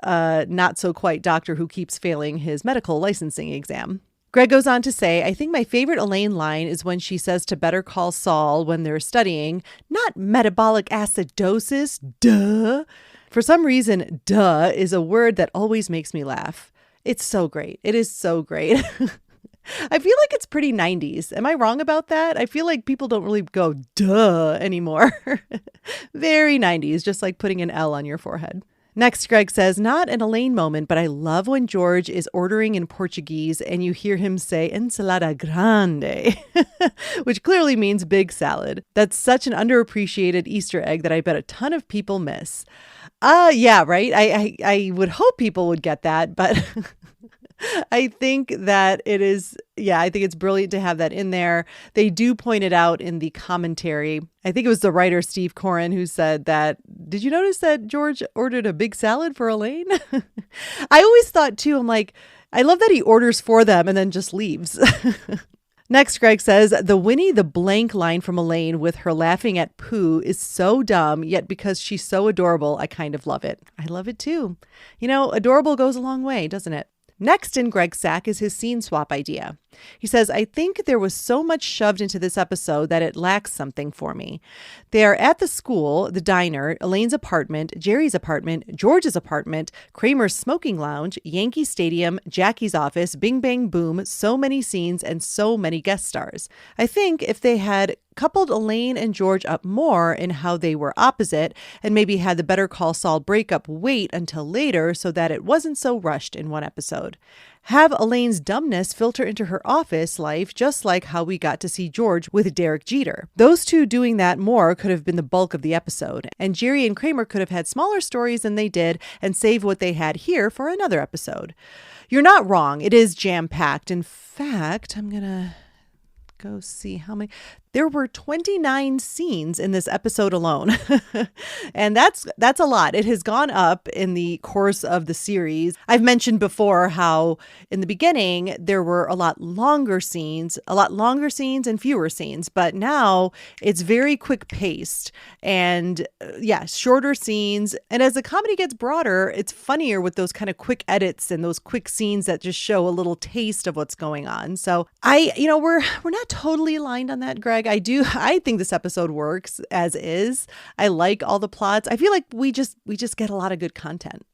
not so quite doctor who keeps failing his medical licensing exam. Greg goes on to say, I think my favorite Elaine line is when she says to Better Call Saul when they're studying, not metabolic acidosis, duh. For some reason, duh is a word that always makes me laugh. It's so great. It is so great. I feel like it's pretty 90s. Am I wrong about that? I feel like people don't really go duh anymore. Very 90s, just like putting an L on your forehead. Next, Greg says, not an Elaine moment, but I love when George is ordering in Portuguese and you hear him say ensalada grande, which clearly means big salad. That's such an underappreciated Easter egg that I bet a ton of people miss. Yeah, right. I would hope people would get that, but I think that it is, I think it's brilliant to have that in there. They do point it out in the commentary. I think it was the writer Steve Coren who said that, did you notice that George ordered a big salad for Elaine? I always thought too, I'm like, I love that he orders for them and then just leaves. Next, Greg says, the Winnie the Blank line from Elaine with her laughing at Pooh is so dumb, yet because she's so adorable, I kind of love it. I love it too. You know, adorable goes a long way, doesn't it? Next in Greg's sack is his scene swap idea. He says, I think there was so much shoved into this episode that it lacks something for me. They are at the school, the diner, Elaine's apartment, Jerry's apartment, George's apartment, Kramer's smoking lounge, Yankee Stadium, Jackie's office, Bing Bang Boom, so many scenes and so many guest stars. I think if they had coupled Elaine and George up more in how they were opposite and maybe had the Better Call Saul breakup wait until later so that it wasn't so rushed in one episode. Have Elaine's dumbness filter into her office life, just like how we got to see George with Derek Jeter. Those two doing that more could have been the bulk of the episode, and Jerry and Kramer could have had smaller stories than they did and save what they had here for another episode. You're not wrong. It is jam-packed. In fact, I'm going to go see how many. There were 29 scenes in this episode alone. And that's a lot. It has gone up in the course of the series. I've mentioned before how in the beginning there were a lot longer scenes and fewer scenes, but now it's very quick paced and shorter scenes. And as the comedy gets broader, it's funnier with those kind of quick edits and those quick scenes that just show a little taste of what's going on. So we're not totally aligned on that, Greg. I think this episode works as is. I like all the plots. I feel like we just get a lot of good content.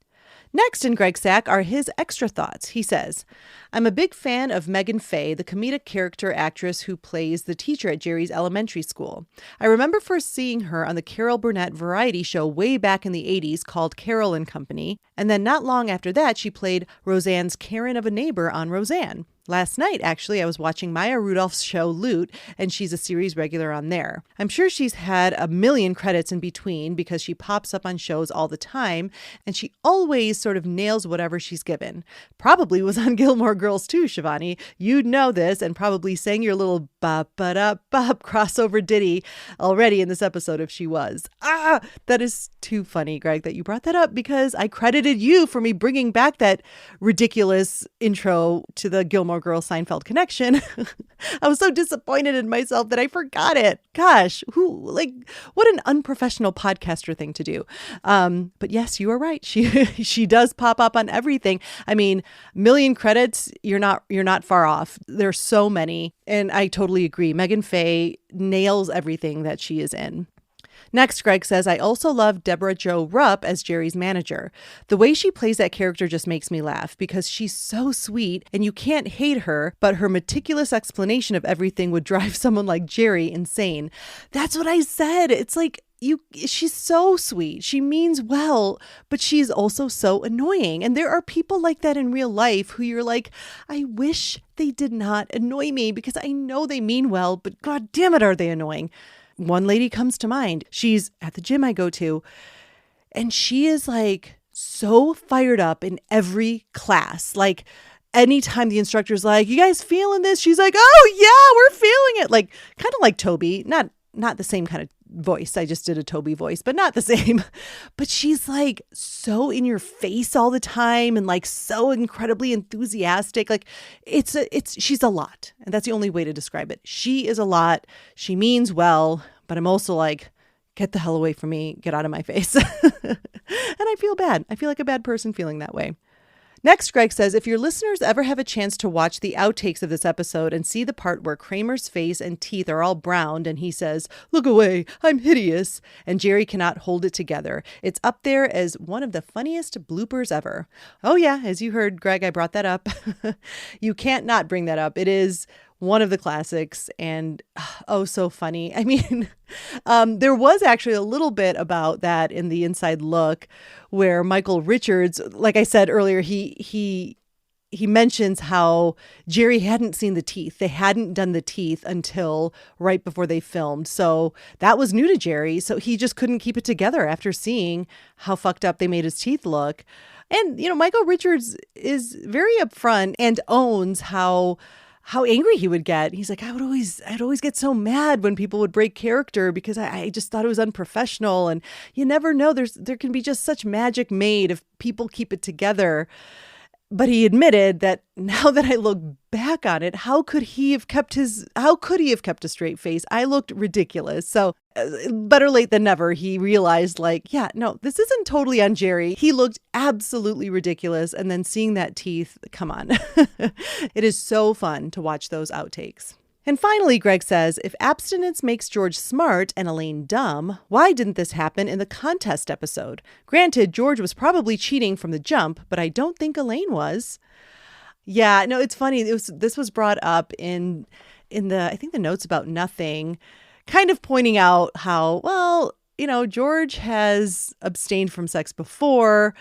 Next in Greg's sack are his extra thoughts. He says, I'm a big fan of Megan Faye, the comedic character actress who plays the teacher at Jerry's elementary school. I remember first seeing her on the Carol Burnett variety show way back in the 80s called Carol and Company, and then not long after that she played Roseanne's Karen of a neighbor on Roseanne. Last night, actually, I was watching Maya Rudolph's show Loot, and she's a series regular on there. I'm sure she's had a million credits in between because she pops up on shows all the time, and she always sort of nails whatever she's given. Probably was on Gilmore Girls too, Shivani. You'd know this and probably sang your little bop-ba-da-bop crossover ditty already in this episode if she was. That is too funny, Greg, that you brought that up because I credited you for me bringing back that ridiculous intro to the Gilmore Gilmore Girls Seinfeld connection. I was so disappointed in myself that I forgot it. Gosh, what an unprofessional podcaster thing to do. But yes, you are right. She does pop up on everything. I mean, million credits, you're not far off. There's so many. And I totally agree. Megan Faye nails everything that she is in. Next, Greg says, I also love Deborah Jo Rupp as Jerry's manager. The way she plays that character just makes me laugh because she's so sweet and you can't hate her, but her meticulous explanation of everything would drive someone like Jerry insane. That's what I said. It's like, she's so sweet. She means well, but she's also so annoying. And there are people like that in real life who you're like, I wish they did not annoy me because I know they mean well, but God damn it, are they annoying. One lady comes to mind. She's at the gym I go to, and she is like so fired up in every class. Like anytime the instructor's like, you guys feeling this? She's like, oh yeah, we're feeling it. Like kind of like Toby, not the same kind of voice. I just did a Toby voice, but not the same. But she's like so in your face all the time and like so incredibly enthusiastic. Like she's a lot. And that's the only way to describe it. She is a lot. She means well, but I'm also like, get the hell away from me. Get out of my face. And I feel bad. I feel like a bad person feeling that way. Next, Greg says, if your listeners ever have a chance to watch the outtakes of this episode and see the part where Kramer's face and teeth are all browned and he says, look away, I'm hideous, and Jerry cannot hold it together, it's up there as one of the funniest bloopers ever. Oh yeah, as you heard, Greg, I brought that up. You can't not bring that up. It is one of the classics and oh, so funny. I mean, there was actually a little bit about that in the Inside Look where Michael Richards, like I said earlier, he mentions how Jerry hadn't seen the teeth. They hadn't done the teeth until right before they filmed. So that was new to Jerry. So he just couldn't keep it together after seeing how fucked up they made his teeth look. And, Michael Richards is very upfront and owns how angry he would get. He's like, I'd always get so mad when people would break character because I just thought it was unprofessional. And you never know, there can be just such magic made if people keep it together. But he admitted that now that I look back on it, how could he have kept a straight face? I looked ridiculous. So better late than never, he realized this isn't totally on Jerry. He looked absolutely ridiculous. And then seeing that teeth, come on. It is so fun to watch those outtakes. And finally, Greg says, if abstinence makes George smart and Elaine dumb, why didn't this happen in the contest episode? Granted, George was probably cheating from the jump, but I don't think Elaine was. Yeah, no, it's funny. This was brought up in the notes about nothing, kind of pointing out how, George has abstained from sex before.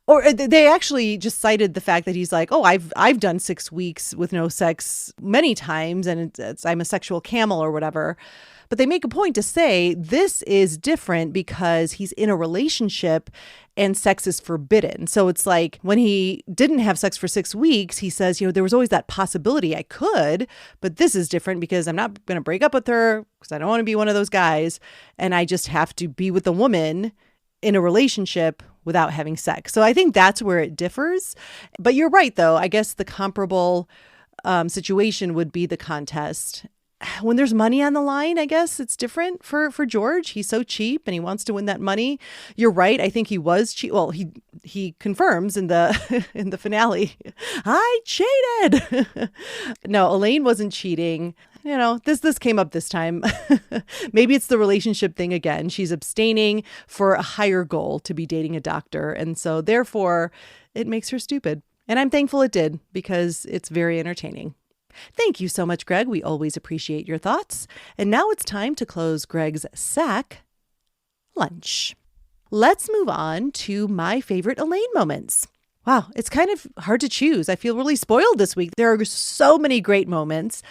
Or they actually just cited the fact that he's like, oh, I've done 6 weeks with no sex many times and I'm a sexual camel or whatever. But they make a point to say this is different because he's in a relationship and sex is forbidden. So it's like when he didn't have sex for 6 weeks, he says, there was always that possibility I could, but this is different because I'm not going to break up with her because I don't want to be one of those guys. And I just have to be with a woman in a relationship without having sex. So I think that's where it differs. But you're right, though. I guess the comparable situation would be the contest. When there's money on the line, I guess it's different for George. He's so cheap and he wants to win that money. You're right. I think he was cheap. Well, he confirms in the in the finale, I cheated. No, Elaine wasn't cheating. This came up this time. Maybe it's the relationship thing again. She's abstaining for a higher goal to be dating a doctor. And so therefore it makes her stupid. And I'm thankful it did because it's very entertaining. Thank you so much, Greg. We always appreciate your thoughts. And now it's time to close Greg's sack lunch. Let's move on to my favorite Elaine moments. Wow, it's kind of hard to choose. I feel really spoiled this week. There are so many great moments.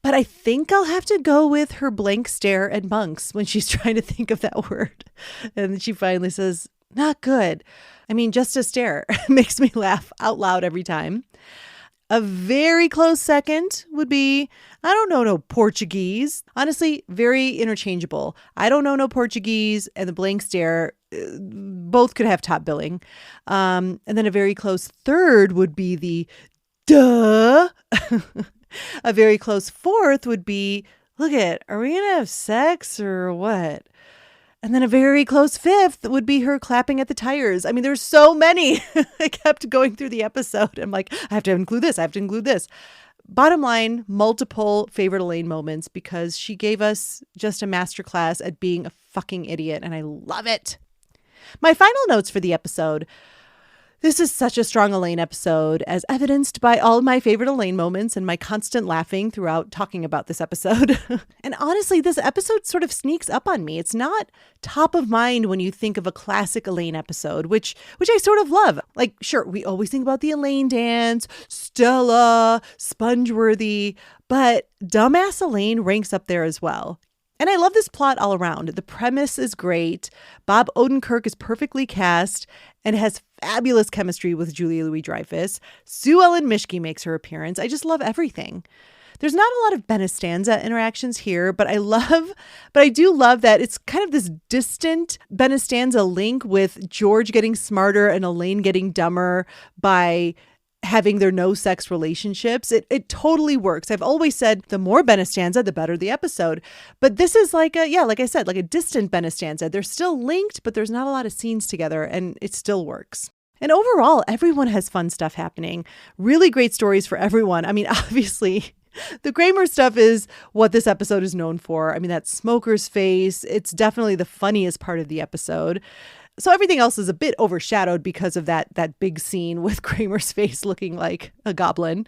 But I think I'll have to go with her blank stare at Monks when she's trying to think of that word. And she finally says, not good. I mean, just a stare makes me laugh out loud every time. A very close second would be, I don't know no Portuguese. Honestly, very interchangeable. I don't know no Portuguese and the blank stare, both could have top billing. And then a very close third would be the Duh. A very close fourth would be, look are we going to have sex or what? And then a very close fifth would be her clapping at the tires. I mean, there's so many. I kept going through the episode. I'm like, I have to include this. I have to include this. Bottom line, multiple favorite Elaine moments because she gave us just a masterclass at being a fucking idiot. And I love it. My final notes for the episode. This is such a strong Elaine episode, as evidenced by all of my favorite Elaine moments and my constant laughing throughout talking about this episode. And honestly, this episode sort of sneaks up on me. It's not top of mind when you think of a classic Elaine episode, which I sort of love. Like, sure, we always think about the Elaine dance, Stella, Spongeworthy, but Dumbass Elaine ranks up there as well. And I love this plot all around. The premise is great. Bob Odenkirk is perfectly cast and has fabulous chemistry with Julia Louis-Dreyfus. Sue Ellen Mischke makes her appearance. I just love everything. There's not a lot of Benestanza interactions here, but I do love that it's kind of this distant Benestanza link with George getting smarter and Elaine getting dumber by having their no-sex relationships. It totally works. I've always said the more Benestanza, the better the episode. But this is like I said, like a distant Benestanza. They're still linked, but there's not a lot of scenes together, and it still works. And overall, everyone has fun stuff happening. Really great stories for everyone. I mean, obviously, the Kramer stuff is what this episode is known for. I mean, that smoker's face, it's definitely the funniest part of the episode. So everything else is a bit overshadowed because of that big scene with Kramer's face looking like a goblin.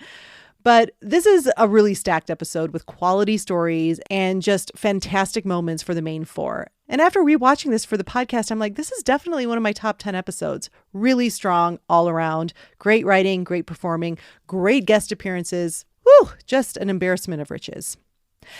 But this is a really stacked episode with quality stories and just fantastic moments for the main four. And after rewatching this for the podcast, I'm like, this is definitely one of my top 10 episodes. Really strong all around. Great writing, great performing, great guest appearances. Woo, just an embarrassment of riches.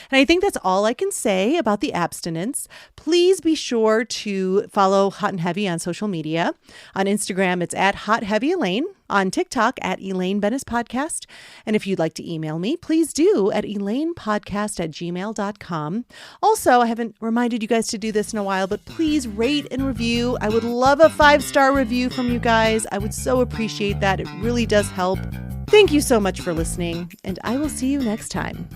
And I think that's all I can say about the Abstinence. Please be sure to follow Hot and Heavy on social media. On Instagram, it's at Hot Heavy Elaine. On TikTok, at Elaine Bennis Podcast. And if you'd like to email me, please do at elainepodcast@gmail.com. Also, I haven't reminded you guys to do this in a while, but please rate and review. I would love a 5-star review from you guys. I would so appreciate that. It really does help. Thank you so much for listening, and I will see you next time.